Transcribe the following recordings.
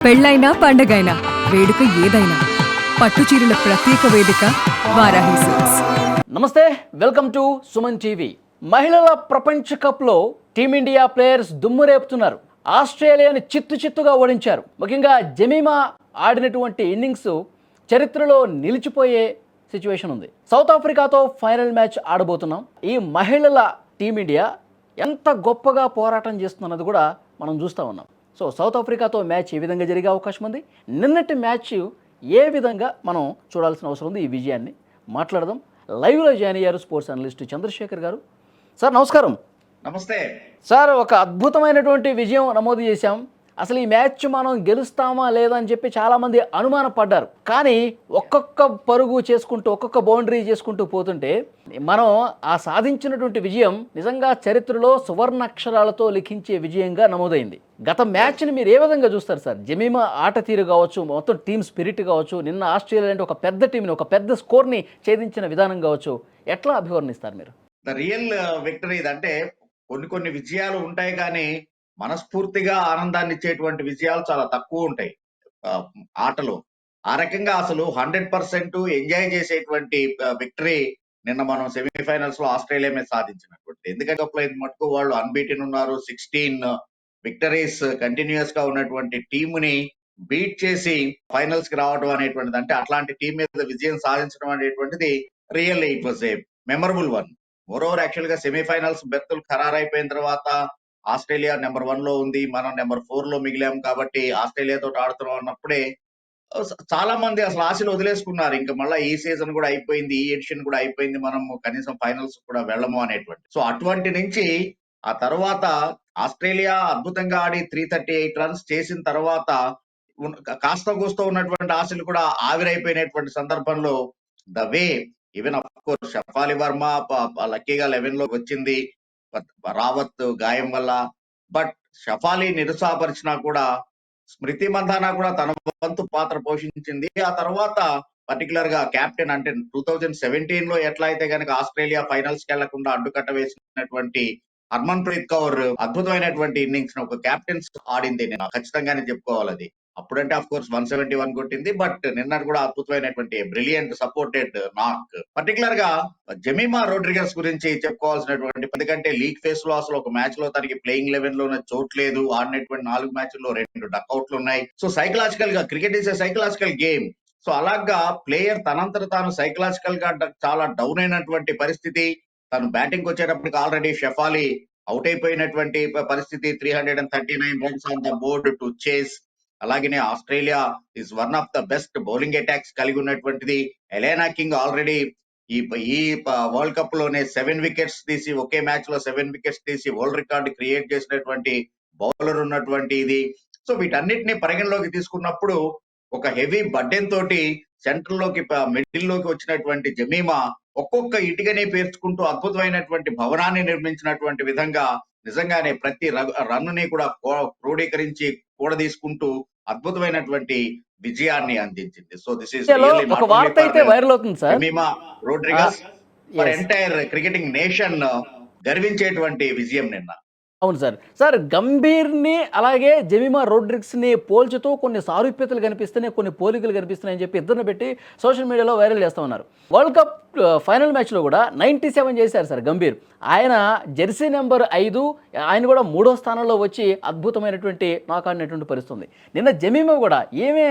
పెళ్ళైనా పండగైనా వేడుక ఏదైనా పట్టుచీరల ప్రత్యేక వేదిక వారాహి సిల్క్స్. నమస్తే, వెల్కమ్ టు సుమన్ టీవీ. మహిళల ప్రపంచ కప్లో టీమిండియా ప్లేయర్స్ దుమ్ము రేపుతున్నారు. ఆస్ట్రేలియాని చిత్తుగా ఓడించారు. ముఖ్యంగా జమీమా ఆడినటువంటి ఇన్నింగ్స్ చరిత్రలో నిలిచిపోయే సిచ్యువేషన్ ఉంది. సౌత్ ఆఫ్రికాతో ఫైనల్ మ్యాచ్ ఆడబోతున్నాం. ఈ మహిళల టీమిండియా ఎంత గొప్పగా పోరాటం చేస్తున్నది కూడా మనం చూస్తూ ఉన్నాం. సో సౌత్ ఆఫ్రికాతో మ్యాచ్ ఏ విధంగా జరిగే అవకాశం ఉంది, నిన్నటి మ్యాచ్ ఏ విధంగా మనం చూడాల్సిన అవసరం ఉంది, ఈ విజయాన్ని మాట్లాడదాం. లైవ్లో జాయిన్ అయ్యారు స్పోర్ట్స్ అనలిస్ట్ చంద్రశేఖర్ గారు. సార్ నమస్కారం. నమస్తే సార్, ఒక అద్భుతమైనటువంటి విజయం నమోదు చేశాం. అసలు ఈ మ్యాచ్ మనం గెలుస్తామా లేదా అని చెప్పి చాలామంది అనుమానపడ్డారు. కానీ ఒక్కొక్క పరుగు చేసుకుంటూ ఒక్కొక్క బౌండరీ చేసుకుంటూ పోతుంటే మనం ఆ సాధించినటువంటి విజయం నిజంగా చరిత్రలో సువర్ణ అక్షరాలతో లిఖించే విజయంగా నమోదైంది. గత మ్యాచ్ని మీరు ఏ విధంగా చూస్తారు సార్? జమీమా ఆట తీరు కావచ్చు, మొత్తం టీమ్ స్పిరిట్ కావచ్చు, నిన్న ఆస్ట్రేలియా అంటే ఒక పెద్ద టీంని ఒక పెద్ద స్కోర్ని ఛేదించిన విధానం కావచ్చు, ఎట్లా అభివర్ణిస్తారు మీరు? ద రియల్ విక్టరీ ఇదంటే కొన్ని విజయాలు ఉంటాయి కానీ మనస్ఫూర్తిగా ఆనందాన్ని ఇచ్చేటువంటి విజయాలు చాలా తక్కువ ఉంటాయి ఆటలో. ఆ రకంగా అసలు 100% ఎంజాయ్ చేసేటువంటి విక్టరీ నిన్న మనం సెమీఫైనల్స్ లో ఆస్ట్రేలియా మీద సాధించినటువంటి. ఎందుకంటే ఇది మటుకు వాళ్ళు అన్బీటెన్ ఉన్నారు. 16 విక్టరీస్ కంటిన్యూస్ గా ఉన్నటువంటి టీముని బీట్ చేసి ఫైనల్స్ కి రావడం అనేటువంటిది, అంటే అట్లాంటి టీం మీద విజయం సాధించడం అనేటువంటిది really it was a memorable one. Moreover actual గా సెమీఫైనల్స్ బెర్తులు ఖరారైపోయిన తర్వాత ఆస్ట్రేలియా నెంబర్ 1 లో ఉంది, మనం నెంబర్ 4 లో మిగిలాం. కాబట్టి ఆస్ట్రేలియాతో ఆడుతున్నాం అన్నప్పుడే చాలా మంది అసలు ఆశలు వదిలేసుకున్నారు. ఇంకా మళ్ళీ ఈ సీజన్ కూడా అయిపోయింది, ఈ ఎడిషన్ కూడా అయిపోయింది, మనం కనీసం ఫైనల్స్ కూడా వెళ్ళము అనేటువంటి. సో అటువంటి నుంచి ఆ తర్వాత ఆస్ట్రేలియా అద్భుతంగా ఆడి 338 రన్స్ చేసిన తర్వాత కాస్త కూస్తో ఉన్నటువంటి ఆశలు కూడా ఆవిరైపోయినటువంటి సందర్భంలో the way even of course Shafali Varma లక్కీగా 11 లో వచ్చింది రావత్ గాయం వల్ల. బట్ షఫాలి నిరుత్సాహపరిచినా కూడా స్మృతి మంధానా కూడా తన వంతు పాత్ర పోషించింది. ఆ తర్వాత పర్టికులర్ గా కెప్టెన్, అంటే 2017 లో ఎట్లా అయితే కనుక ఆస్ట్రేలియా ఫైనల్స్ కి వెళ్లకుండా అడ్డుకట్ట వేసినటువంటి హర్మన్ ప్రీత్ కౌర్ అద్భుతమైనటువంటి ఇన్నింగ్స్ ఒక కెప్టెన్స్ ఆడింది. నేను ఖచ్చితంగానే చెప్పుకోవాలి. అది అప్పుడంటే ఆఫ్ కోర్స్ 171 కొట్టింది, బట్ నిన్న కూడా అద్భుతమైనటువంటి బ్రిలియంట్ సపోర్టెడ్ నాక్. పర్టికులర్ గా జమీమా రోడ్రిగస్ గురించి చెప్పుకోవాల్సినటువంటి, ఎందుకంటే లీగ్ ఫేస్ లో అసలు ఒక మ్యాచ్ లో తనకి ప్లేయింగ్ 11 లోనే చోటు లేదు. ఆడినటువంటి 4 మ్యాచ్ల్లో 2 డక్అవుట్లు ఉన్నాయి. సో సైకలాజికల్ గా cricket is a psychological game. So అలాగా ప్లేయర్ తనంతట తాను సైకలాజికల్ గా చాలా డౌన్ అయినటువంటి పరిస్థితి. తను బ్యాటింగ్ వచ్చేటప్పటికి ఆల్రెడీ షఫాలి అవుట్ అయిపోయినటువంటి పరిస్థితి. 339 runs on the board to chase. అలాగనే Australia is one of the best bowling attacks కలిగి ఉన్నటువంటిది. ఎలెనా కింగ్ ఆల్రెడీ ఈ వరల్డ్ కప్ లోనే 7 వికెట్స్ తీసి, ఒకే మ్యాచ్ లో 7 వికెట్స్ తీసి వరల్డ్ రికార్డు క్రియేట్ చేసినటువంటి బౌలర్ ఉన్నటువంటి ఇది. సో వీటన్నిటిని పరిగణలోకి తీసుకున్నప్పుడు ఒక హెవీ బడ్డెన్ తోటి సెంటర్ లోకి మిడిల్ లోకి వచ్చినటువంటి జమీమా ఒక్కొక్క ఇటుకని పేర్చుకుంటూ అద్భుతమైనటువంటి భవనాన్ని నిర్మించినటువంటి విధంగా నిజంగానే ప్రతి రన్నుని కూడా క్రోడీకరించి కూడా తీసుకుంటూ అద్భుతమైనటువంటి విజయాన్ని అందించింది. సో దిస్ ఈస్ ఒక వార్త అయితే వైరల్ అవుతుంది sir, Jemimah Rodrigues for entire cricketing nation గర్వించేటువంటి విజయం నిన్న. అవును సార్. సార్, గంభీర్ని అలాగే జమీమా రోడ్రిగ్స్ని పోల్చుతూ కొన్ని సారూప్యతలు కనిపిస్తున్నాయి, కొన్ని పోలికలు కనిపిస్తున్నాయని చెప్పి ఇద్దరిని పెట్టి సోషల్ మీడియాలో వైరల్ చేస్తూ ఉన్నారు. వరల్డ్ కప్ ఫైనల్ మ్యాచ్లో కూడా 97 చేశారు సార్ గంభీర్. ఆయన జెర్సీ నెంబర్ 5, ఆయన కూడా 3వ స్థానంలో వచ్చి అద్భుతమైనటువంటి నాక్ ఆడినటువంటి పరిస్థితుంది. నిన్న జమీమా కూడా ఏమే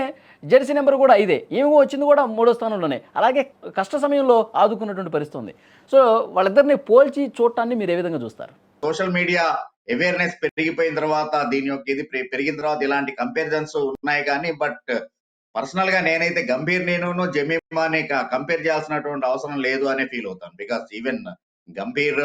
జెర్సీ నెంబర్ కూడా 5, ఏమో వచ్చింది కూడా 3వ స్థానంలోనే, అలాగే కష్ట సమయంలో ఆదుకున్నటువంటి పరిస్థితుంది. సో వాళ్ళిద్దరిని పోల్చి చూడటాన్ని మీరు ఏ విధంగా చూస్తారు? సోషల్ మీడియా అవేర్నెస్ పెరిగిపోయిన తర్వాత, దీని యొక్క ఇది పెరిగిన తర్వాత ఇలాంటి కంపారిజన్స్ ఉన్నాయి కానీ, బట్ పర్సనల్ గా నేనైతే గంభీర్ నేను జమీమాని కంపేర్ చేయాల్సినటువంటి అవసరం లేదు అనే ఫీల్ అవుతాను. బికాస్ ఈవెన్ గంభీర్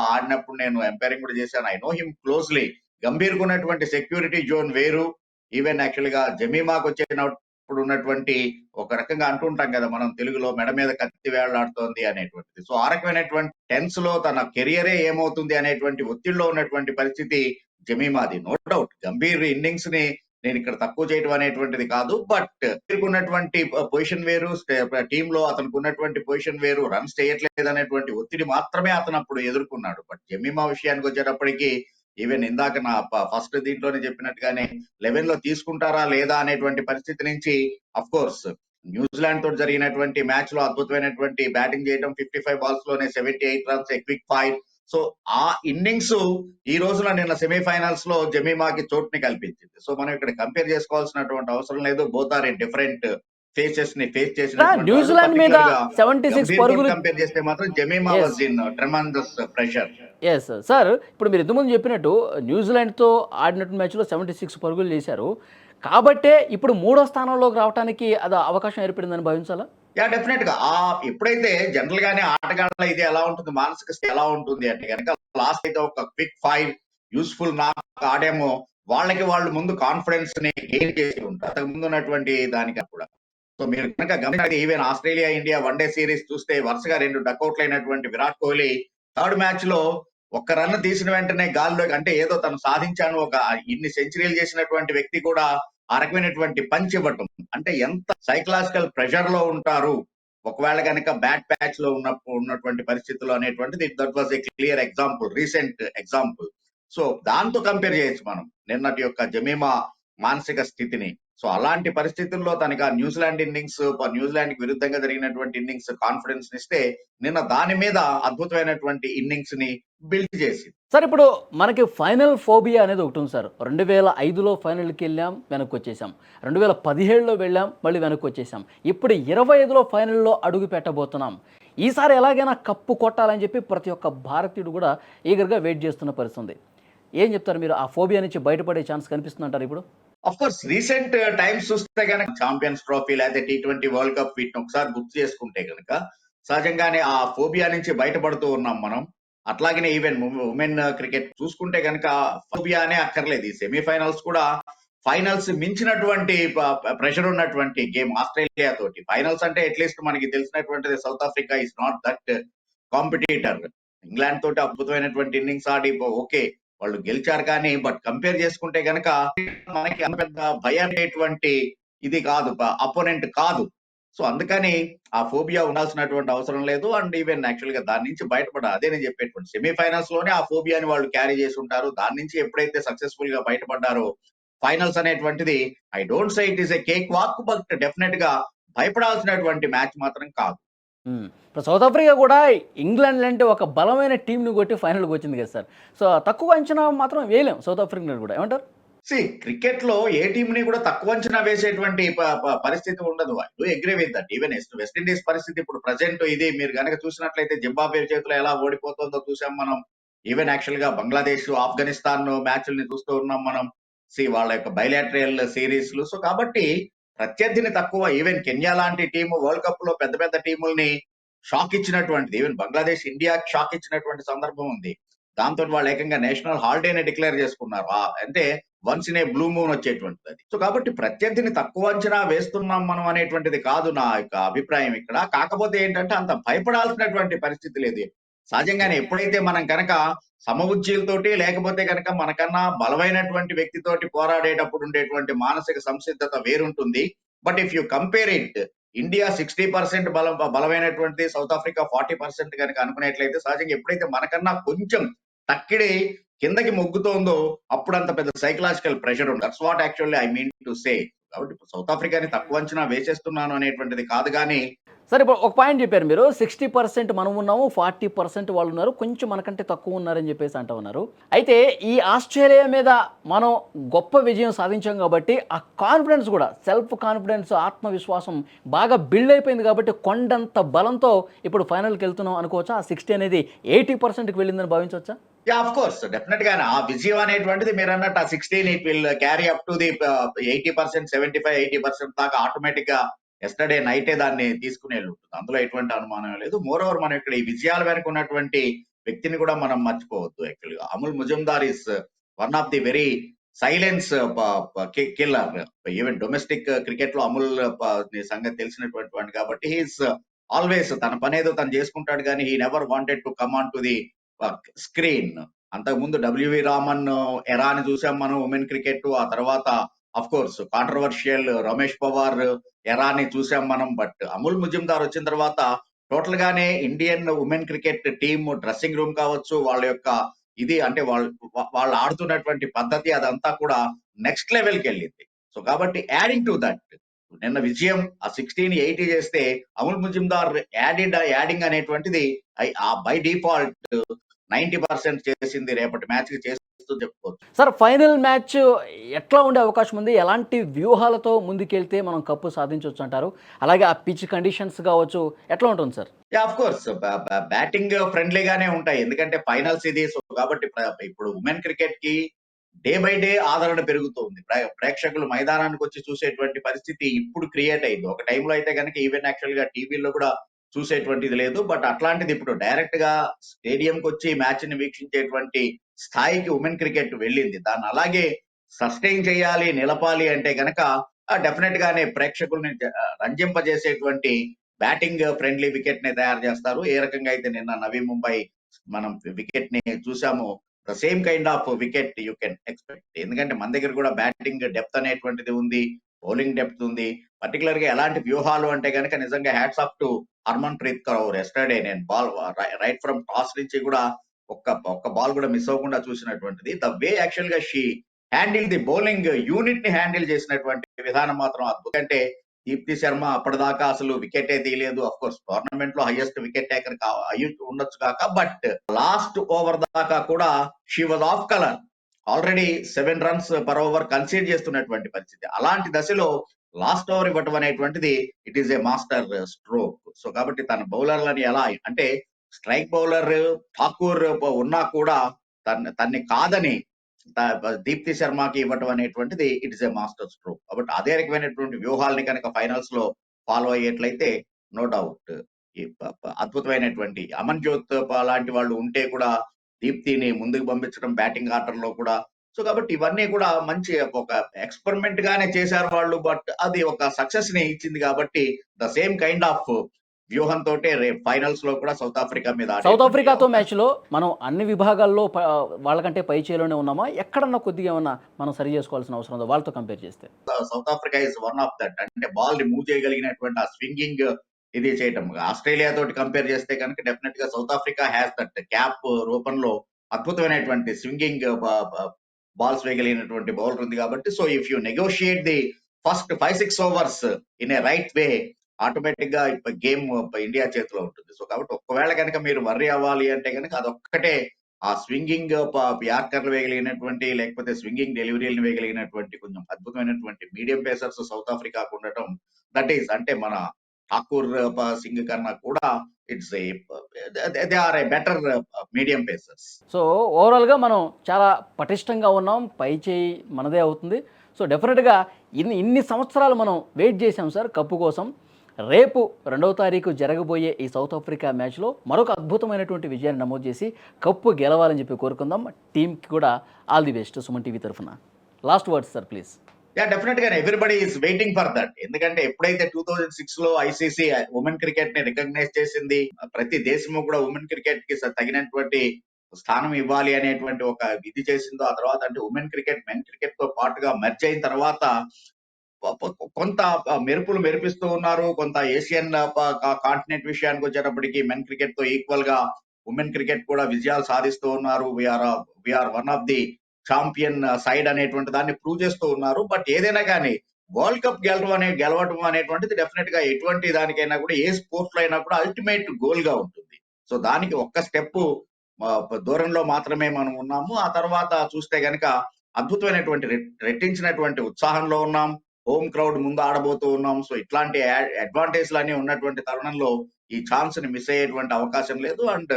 ఆడినప్పుడు నేను ఎంపైరింగ్ కూడా చేశాను. I know him closely. Gambhir కు ఉన్నటువంటి సెక్యూరిటీ జోన్ వేరు. ఈవెన్ యాక్చువల్ గా జమీమాకు వచ్చేటప్పుడు ఉన్నటువంటి, ఒక రకంగా అంటుంటాం కదా మనం తెలుగులో, మెడ మీద కత్తి వేళ్లాడుతోంది అనేటువంటిది. సో ఆ రకమైనటువంటి టెన్స్ లో తన కెరియరే ఏమవుతుంది అనేటువంటి ఒత్తిడిలో ఉన్నటువంటి పరిస్థితి జమీమాది. నో డౌట్ గంభీర్ ఇన్నింగ్స్ ని నేను ఇక్కడ తక్కువ చేయడం అనేటువంటిది కాదు, బట్ ఉన్నటువంటి పొజిషన్ వేరు, టీమ్ లో అతనికి ఉన్నటువంటి పొజిషన్ వేరు. రన్స్ చేయట్లేదు అనేటువంటి ఒత్తిడి మాత్రమే అతను అప్పుడు ఎదుర్కొన్నాడు. బట్ జమీమా విషయానికి వచ్చేటప్పటికి ఈవెన్ ఇందాక నా ఫస్ట్ దీంట్లోనే చెప్పినట్టుగానే 11 లో తీసుకుంటారా లేదా అనేటువంటి పరిస్థితి నుంచి అఫ్ కోర్స్ న్యూజిలాండ్ తోటి జరిగినటువంటి మ్యాచ్ లో అద్భుతమైనటువంటి బ్యాటింగ్ చేయడం, 55 బాల్స్ లోనే 78 రన్స్, క్విక్ ఫైర్. సో ఆ ఇన్నింగ్స్ ఈ రోజున నిన్న సెమీఫైనల్స్ లో జమీమాకి చోటుని కల్పించింది. సో మనం ఇక్కడ కంపేర్ చేసుకోవాల్సినటువంటి అవసరం లేదు. Both are in different phases ని ఫేస్ చేసినటువంటి న్యూజిలాండ్ మీద 76 పరుగులు కంపేర్ చేస్తే మాత్రం Jemimah was in tremendous pressure. Yes sir, ఇప్పుడు మీరు ఇంతకుముందు చెప్పినట్టు న్యూజిలాండ్తో ఆడినట్టు మ్యాచ్లో 76 పరుగులు చేశారు కాబట్టే ఇప్పుడు 3వ స్థానంలోకి రావడానికి అది అవకాశం ఏర్పడిందని భావించాలా? యా డెఫినెట్ గా ఎప్పుడైతే జనరల్ గానే ఆటగాళ్ళ ఇది ఎలా ఉంటుంది, మానసిక స్థితి ఎలా ఉంటుంది అంటే కనుక లాస్ట్ అయితే ఒక క్విక్ ఫైర్ యూస్ఫుల్ నాక్ ఆడేమో వాళ్ళకి వాళ్ళు ముందు కాన్ఫిడెన్స్ ని గెయిన్ చేసి ఉంటారు అంతకు ముందు ఉన్నటువంటి దానికి కూడా. సో మీరు కనుక గమనించి even Australia India one day series చూస్తే వరుసగా 2 డకౌట్లు అయినటువంటి విరాట్ కోహ్లీ థర్డ్ మ్యాచ్ లో ఒక్క రన్ తీసిన వెంటనే గాల్లో, అంటే ఏదో తను సాధించాను, ఒక ఇన్ని సెంచరీలు చేసినటువంటి వ్యక్తి కూడా ఆ రకమైనటువంటి పంచ్ ఇవ్వటం అంటే ఎంత సైకలాజికల్ ప్రెషర్ లో ఉంటారు ఒకవేళ కనుక బ్యాట్ ప్యాచ్ లో ఉన్నటువంటి పరిస్థితుల్లో అనేటువంటిది that was a clear example, recent example. So దాంతో కంపేర్ చేయొచ్చు మనం నిన్నటి యొక్క జమీమా మానసిక స్థితిని. సో అలాంటి పరిస్థితుల్లో తనకి ఆ న్యూజిలాండ్ ఇన్నింగ్స్, న్యూజిలాండ్ కి విరుద్ధంగా జరిగినటువంటి ఇన్నింగ్స్ కాన్ఫిడెన్స్ ఇస్తే నిన్న దాని మీద అద్భుతమైనటువంటి ఇన్నింగ్స్ ని బిల్డ్ చేసి. సార్ ఇప్పుడు మనకి ఫైనల్ ఫోబియా అనేది ఒకటి ఉంది సార్. 2005లో ఫైనల్కి వెళ్ళాం, వెనక్కి వచ్చేసాం. 2017లో వెళ్ళాం, మళ్ళీ వెనక్కి వచ్చేసాం. ఇప్పుడు 25లో ఫైనల్లో అడుగు పెట్టబోతున్నాం. ఈసారి ఎలాగైనా కప్పు కొట్టాలని చెప్పి ప్రతి ఒక్క భారతీయుడు కూడా ఈగర్గా వెయిట్ చేస్తున్న పరిస్థితి. ఏం చెప్తారు మీరు? ఆ ఫోబియా నుంచి బయటపడే ఛాన్స్ కనిపిస్తుందంటారు ఇప్పుడు? అఫ్ కోర్స్ రీసెంట్ టైమ్స్ చూస్తే కనుక ఛాంపియన్స్ ట్రోఫీ లేదా T20 వరల్డ్ కప్ వీటిని ఒకసారి గుర్తు చేసుకుంటే కనుక సహజంగానే ఆ ఫోబియా నుంచి బయటపడుతూ ఉన్నాం మనం. అట్లాగనే ఈవెన్ ఉమెన్ క్రికెట్ చూసుకుంటే కనుక ఫోబియా అనే అక్కర్లేదు. ఈ సెమీఫైనల్స్ కూడా ఫైనల్స్ మించినటువంటి ప్రెషర్ ఉన్నటువంటి గేమ్ ఆస్ట్రేలియా తోటి. ఫైనల్స్ అంటే అట్లీస్ట్ మనకి తెలిసినటువంటిది South Africa is not that competitor. England తోటి అద్భుతమైనటువంటి ఇన్నింగ్స్ ఆడి ఓకే వాళ్ళు గెలిచారు కానీ బట్ కంపేర్ చేసుకుంటే గనక మనకి అంత పెద్ద భయమైనటువంటి ఇది కాదు, అపోనెంట్ కాదు. సో అందుకని ఆ ఫోబియా ఉండాల్సినటువంటి అవసరం లేదు. అండ్ ఈవెన్ యాక్చువల్ గా దాని నుంచి బయటపడాలి. అదే నేను చెప్పేటువంటి సెమీఫైనల్స్ లోనే ఆ ఫోబియాని వాళ్ళు క్యారీ చేసి ఉంటారు. దాని నుంచి ఎప్పుడైతే సక్సెస్ఫుల్ గా బయటపడ్డారో ఫైనల్స్ అనేటువంటిది I don't say it is a cake walk, but definite గా భయపడాల్సినటువంటి మ్యాచ్ మాత్రం కాదు. ఇప్పుడు సౌత్ ఆఫ్రికా కూడా ఇంగ్లాండ్ అంటే ఒక బలమైన టీంని కొట్టి ఫైనల్కి వచ్చింది కదా సార్. సో తక్కువ అంచనా మాత్రం వేయలేం సౌత్ ఆఫ్రికా కూడా, ఏమంటారు? క్రికెట్ లో ఏ టీం ని కూడా తక్కువ అంచనా వేసేటువంటి పరిస్థితి ఉండదు. I do agree with that. Even West Indies పరిస్థితి ఇప్పుడు ప్రజెంట్ ఇది మీరు కనుక చూసినట్లయితే జింబాబ్వే చేతిలో ఎలా ఓడిపోతుందో చూసాం మనం. ఈవెన్ యాక్చువల్ గా బంగ్లాదేశ్, ఆఫ్ఘనిస్తాన్ మ్యాచ్ల్ని చూస్తూ ఉన్నాం మనం. వాళ్ళ యొక్క బైలాటరల్ సిరీస్లు. సో కాబట్టి ప్రత్యర్థిని తక్కువ. ఈవెన్ కెన్యా లాంటి టీము వరల్డ్ కప్ లో పెద్ద పెద్ద టీముల్ని షాక్ ఇచ్చినటువంటిది. ఈవెన్ బంగ్లాదేశ్ ఇండియాకి షాక్ ఇచ్చినటువంటి సందర్భం ఉంది. దాంతో వాళ్ళు ఏకంగా నేషనల్ హాలిడేనే డిక్లేర్ చేసుకున్నారు. అంటే once in a blue moon వచ్చేటువంటిది అది. సో కాబట్టి ప్రత్యర్థిని తక్కువ అంచనా వేస్తున్నాం మనం అనేటువంటిది కాదు నా యొక్క అభిప్రాయం ఇక్కడ. కాకపోతే ఏంటంటే అంత భయపడాల్సినటువంటి పరిస్థితి లేదు. సహజంగానే ఎప్పుడైతే మనం కనుక సమబుద్ధులతోటి లేకపోతే కనుక మనకన్నా బలమైనటువంటి వ్యక్తితోటి పోరాడేటప్పుడు ఉండేటువంటి మానసిక సంసిద్ధత వేరుంటుంది. But if you compare it, India 60% బలమైనటువంటి సౌత్ ఆఫ్రికా 40% కనుక అనుకునేట్లయితే సహజంగా ఎప్పుడైతే మనకన్నా కొంచెం తక్కిడి కిందకి మొగ్గుతోందో అప్పుడు అంత పెద్ద సైకలాజికల్ ప్రెషర్ ఉంది. That's what actually I mean to say. కాబట్టి సౌత్ ఆఫ్రికాని తక్కువ అంచనా వేసేస్తున్నాను అనేటువంటిది కాదు. కానీ సరే ఇప్పుడు ఒక పాయింట్ చెప్పారు మీరు, 60% మనం ఉన్నాము, 40% వాళ్ళు ఉన్నారు, కొంచెం మనకంటే తక్కువ ఉన్నారని చెప్పేసి అంటూ ఉన్నారు. అయితే ఈ ఆస్ట్రేలియా మీద మనం గొప్ప విజయం సాధించాం కాబట్టి ఆ కాన్ఫిడెన్స్ కూడా, సెల్ఫ్ కాన్ఫిడెన్స్, ఆత్మవిశ్వాసం బాగా బిల్డ్ అయిపోయింది కాబట్టి కొండంత బలంతో ఇప్పుడు ఫైనల్కి వెళ్తున్నాం అనుకోవచ్చా? ఆ 60 అనేది 80%కి వెళ్ళిందని భావించవచ్చా? యా ఆఫ్ కోర్స్ డెఫినెట్ గా ఆ విజయం అనేటువంటిది మీరు అన్నట్టు ఆ 16 it will carry up to the 80%, 75-80% దాకా ఆటోమేటిక్ గా ఎస్టర్డే నైటే దాన్ని తీసుకుని ఉంటుంది. అందులో ఎటువంటి అనుమానం లేదు. మోర్ ఓవర్ మనం ఇక్కడ ఈ విజయాల వెనక ఉన్నటువంటి వ్యక్తిని కూడా మనం మర్చిపోవద్దు. యాక్చువల్ గా Amol Muzumdar is one of the very silence killer. Even domestic cricket లో అముల్ సంగతి తెలిసినటువంటి వాడు కాబట్టి హీఈస్ ఆల్వేస్ తన పనేదో తను చేసుకుంటాడు కానీ he never wanted to come on to the screen. అంతకుముందు WV రామన్ ఎరాని చూసాం మనం ఉమెన్ క్రికెట్. ఆ తర్వాత of course controversial Ramesh Powar ఎరాని చూసాం మనం. బట్ అముల్ ముజుమ్దార్ వచ్చిన తర్వాత టోటల్ గానే Indian women cricket team dressing room కావచ్చు, వాళ్ళ యొక్క ఇది అంటే వాళ్ళు ఆడుతున్నటువంటి పద్ధతి అదంతా కూడా నెక్స్ట్ లెవెల్కి వెళ్ళింది. సో కాబట్టి యాడింగ్ టు దట్ నిన్న విజయం ఆ 16-80 చేస్తే అమల్ ముజిందార్ యాడింగ్ అనేటువంటిది బై డిఫాల్ట్ 90% చేసింది రేపటి మ్యాచ్ కి చేస్తూ చెప్పుకోవచ్చు. సార్ ఫైనల్ మ్యాచ్ ఎట్లా ఉండే అవకాశం ఉంది? ఎలాంటి వ్యూహాలతో ముందుకెళ్తే మనం కప్పు సాధించవచ్చు అంటారు? అలాగే ఆ పిచ్ కండిషన్స్ కావచ్చు ఎట్లా ఉంటుంది సార్? ఆఫ్ కోర్స్ బ్యాటింగ్ ఫ్రెండ్లీగానే ఉంటాయి, ఎందుకంటే ఫైనల్స్ ఇది. సో కాబట్టి ఇప్పుడు ఉమెన్ క్రికెట్ కి డే బై డే ఆదరణ పెరుగుతుంది. ప్రేక్షకులు మైదానానికి వచ్చి చూసేటువంటి పరిస్థితి ఇప్పుడు క్రియేట్ అయింది. ఒక టైంలో అయితే కనుక ఈవెన్ యాక్చువల్ గా టీవీలో కూడా చూసేటువంటిది లేదు. బట్ అట్లాంటిది ఇప్పుడు డైరెక్ట్ గా స్టేడియంకి వచ్చి మ్యాచ్ ని వీక్షించేటువంటి స్థాయికి ఉమెన్ క్రికెట్ వెళ్ళింది. దాన్ని అలాగే సస్టైన్ చేయాలి, నిలపాలి అంటే గనక డెఫినెట్ గానే ప్రేక్షకుల్ని రంజింపజేసేటువంటి బ్యాటింగ్ ఫ్రెండ్లీ వికెట్ ని తయారు చేస్తారు. ఏ రకంగా అయితే నిన్న నవీ ముంబై మనం వికెట్ ని చూసాము, the same kind of wicket you can expect. ఎందుకంటే మన దగ్గర కూడా బ్యాటింగ్ డెప్త్ అనేటువంటిది ఉంది, బౌలింగ్ డెప్త్ ఉంది. పర్టికులర్ గా ఎలాంటి వ్యూహాలు అంటే కనుక నిజంగా hats off to Harman Preet Kaur. Yesterday నేను బాల్ రైట్ ఫ్రమ్ టాస్ నుంచి కూడా ఒక్క బాల్ కూడా మిస్ అవ్వకుండా చూసినటువంటిది. ద వే యాక్చువల్ గా she handle the bowling unit ని హ్యాండిల్ చేసినటువంటి విధానం మాత్రం అద్భుతం. అంటే దీప్తి శర్మ అప్పటిదాకా అసలు వికెటే తీయలేదు. అఫ్ కోర్స్ టోర్నమెంట్ లో హైయెస్ట్ వికెట్ టేకర్ అయ్యి ఉండొచ్చు కాక, బట్ లాస్ట్ ఓవర్ దాకా కూడా she was of colour. Already 7 runs per over కన్సీడ్ చేస్తున్నటువంటి పరిస్థితి. అలాంటి దశలో లాస్ట్ ఓవర్ ఇవ్వటం అనేటువంటిది it is a master stroke. So కాబట్టి తన బౌలర్లని ఎలా అంటే స్ట్రైక్ బౌలర్ ఠాకూర్ ఉన్నా కూడా తన్ని కాదని దీప్తి శర్మకి ఇవ్వటం అనేటువంటిది it is a master stroke. కాబట్టి అదే రకమైనటువంటి వ్యూహాల్ని కనుక ఫైనల్స్ లో ఫాలో అయ్యేట్లయితే నో డౌట్ ఈ అద్భుతమైనటువంటి అమన్ జ్యోత్ లాంటి వాళ్ళు ఉంటే కూడా దీప్తిని ముందుకు పంపించడం బ్యాటింగ్ ఆర్డర్ లో కూడా. సో కాబట్టి ఇవన్నీ కూడా మంచి ఒక ఎక్స్పెరిమెంట్ గానే చేశారు వాళ్ళు, బట్ అది ఒక సక్సెస్ ని ఇచ్చింది. కాబట్టి ద సేమ్ కైండ్ ఆఫ్ వ్యూహంతో రేపు ఫైనల్స్ లో కూడా సౌత్ ఆఫ్రికా మీద సౌత్ ఆఫ్రికాతో మ్యాచ్లో మనం అన్ని విభాగాల్లో వాళ్ళకంటే పై చేలోనే ఉన్నామా? ఎక్కడన్నా కొద్దిగా ఏమన్నా మనం సరి చేసుకోవాల్సిన అవసరం ఉందా వాళ్ళతో కంపేర్ చేస్తే? South Africa is one of that. అంటే బాల్ ని మూవ్ చేయగలిగినటువంటి ఆ స్వింగింగ్ ఇది చేయటం ఆస్ట్రేలియా తోటి కంపేర్ చేస్తే కనుక డెఫినెట్ గా south Africa has that cap రూపంలో అద్భుతమైనటువంటి స్వింగింగ్ బాల్స్ వేయగలిగినటువంటి బౌలర్ ఉంది. కాబట్టి so if you negotiate the first 5-6 overs in a right way, automatic గా గేమ్ ఇండియా చేతిలో ఉంటుంది. సో కాబట్టి ఒకవేళ కనుక మీరు వర్రీ అవ్వాలి అంటే కనుక అదొక్కటే, ఆ స్వింగింగ్ యార్కర్లు వేయగలిగినటువంటి లేకపోతే స్వింగింగ్ డెలివరీలు వేయగలిగినటువంటి కొంచెం అద్భుతమైనటువంటి మీడియం పేసర్స్ సౌత్ ఆఫ్రికాకు ఉండటం, దట్ ఈస్ అంటే మన ఠాకూర్ సింగ్ కన్నా కూడా it's they are a better medium pacers. So ఓవరాల్గా మనం చాలా పటిష్టంగా ఉన్నాం, పై చేయి మనదే అవుతుంది. సో డెఫినెట్గా ఇన్ని సంవత్సరాలు మనం వెయిట్ చేసాం సార్ కప్పు కోసం. రేపు 2వ తారీఖు జరగబోయే ఈ సౌత్ ఆఫ్రికా మ్యాచ్లో మరొక అద్భుతమైనటువంటి విజయాన్ని నమోదు చేసి కప్పు గెలవాలని చెప్పి కోరుకుందాం. టీంకి కూడా all the best Suman TV తరఫున. Last words sir please. Definite గా everybody is waiting for that. ఎందుకంటే ఎప్పుడైతే 2006 లో ఐసీసీ ఉమెన్ క్రికెట్ ని రికగ్నైజ్ చేసింది, ప్రతి దేశము కూడా ఉమెన్ క్రికెట్ కి తగినటువంటి స్థానం ఇవ్వాలి అనేటువంటి ఒక విధి చేసిందో, ఆ తర్వాత అంటే ఉమెన్ క్రికెట్ మెన్ క్రికెట్ తో పాటుగా మెర్జ్ అయిన తర్వాత కొంత మెరుపులు మెరిపిస్తూ ఉన్నారు. కొంత ఏషియన్ కాంటినెంట్ విషయానికి వచ్చేటప్పటికి మెన్ క్రికెట్ తో ఈక్వల్ గా ఉమెన్ క్రికెట్ కూడా విజయాలు సాధిస్తూ ఉన్నారు. We are one of the champion side అనేటువంటి దాన్ని ప్రూవ్ చేస్తూ ఉన్నారు. బట్ ఏదైనా కానీ వరల్డ్ కప్ గెలవటం అనేటువంటిది డెఫినెట్ గా ఎటువంటి దానికైనా కూడా ఏ స్పోర్ట్ లో అయినా కూడా అల్టిమేట్ గోల్ గా ఉంటుంది. సో దానికి ఒక్క స్టెప్ దూరంలో మాత్రమే మనం ఉన్నాము. ఆ తర్వాత చూస్తే గనక అద్భుతమైనటువంటి రెట్టించినటువంటి ఉత్సాహంలో ఉన్నాం. హోమ్ క్రౌడ్ ముందు ఆడబోతూ ఉన్నాం. సో ఇట్లాంటి అడ్వాంటేజ్లు అన్ని ఉన్నటువంటి తరుణంలో ఈ ఛాన్స్ ని మిస్ అయ్యేటువంటి అవకాశం లేదు. అండ్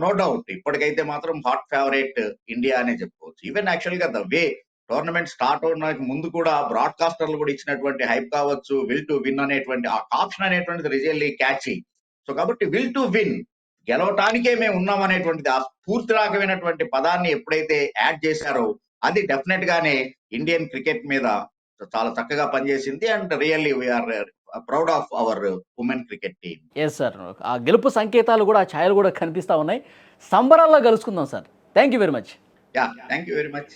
నో డౌట్ ఇప్పటికైతే మాత్రం హాట్ ఫేవరెట్ ఇండియా అనే చెప్పుకోవచ్చు. ఈవెన్ యాక్చువల్ గా ద వే టోర్నమెంట్ స్టార్ట్ అవడానికి ముందు కూడా బ్రాడ్కాస్టర్లు కూడా ఇచ్చినటువంటి హైప్ కావచ్చు, విల్ టు విన్ అనేటువంటి ఆ ఆప్షన్ అనేటువంటిది రియల్లీ క్యాచీ. సో కాబట్టి విల్ టు విన్, గెలవటానికే మేము ఉన్నాం అనేటువంటిది ఆ స్ఫూర్తి రకమైనటువంటి పదాన్ని ఎప్పుడైతే యాడ్ చేశారో అది డెఫినెట్ గానే ఇండియన్ క్రికెట్ మీద చాలా చక్కగా పనిచేసింది. And really we are proud of our women cricket team. Yes sir, ఆ గెలుపు సంకేతాలు కూడా ఛాయలు కూడా కనిపిస్తూ ఉన్నాయి. సంబరాల్లో కలుసుకుందాం sir. Thank you very much. Thank you very much.